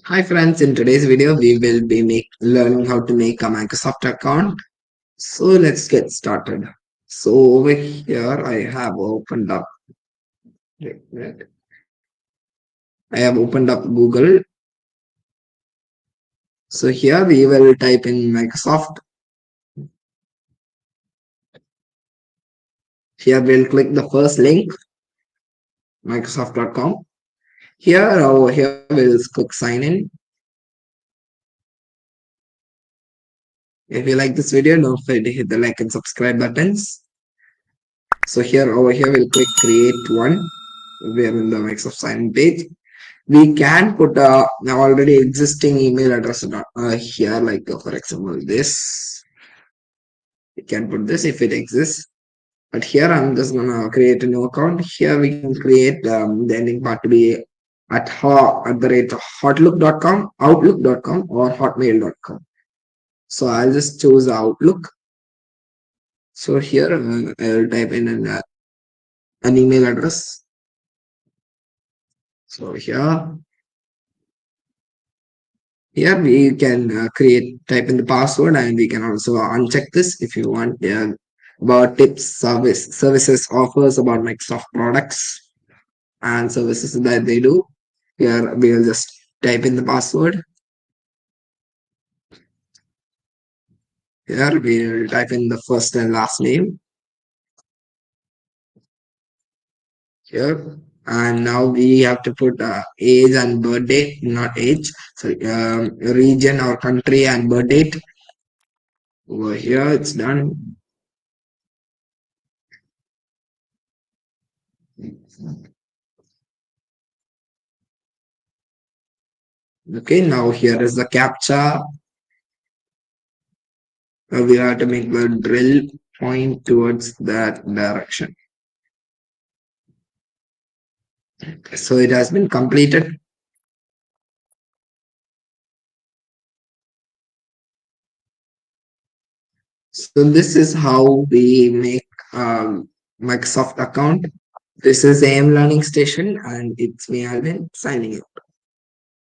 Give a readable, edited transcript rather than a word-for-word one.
Hi friends, in today's video we will be learning how to make a Microsoft account. So let's get started. So over here I have opened up wait, I have opened up Google. So here we will type in Microsoft. Here we'll click the first link, Microsoft.com. Here over here we'll click sign in. If you like this video, don't forget to hit the like and subscribe buttons. So here over here we'll click create one. We are in the Microsoft sign in page. We can put a already existing email address here, like for example this. We can put this if it exists, but here I'm just gonna create a new account. Here we can create the ending part to be at the rate of hotlook.com, outlook.com, or hotmail.com. So I'll just choose Outlook. So here I'll type in an email address. So here we can type in the password, and we can also uncheck this if you want about tips, services, offers about Microsoft products and services that they do. Here we'll just type in the password. Here we'll type in the first and last name here. And now we have to put age and birth date, not age, sorry, region or country and birth date. Over here it's done. Okay, now here is the captcha. We have to make the drill point towards that direction. So it has been completed. So this is how we make Microsoft account. This is AM Learning Station, and it's me, Alvin, signing out.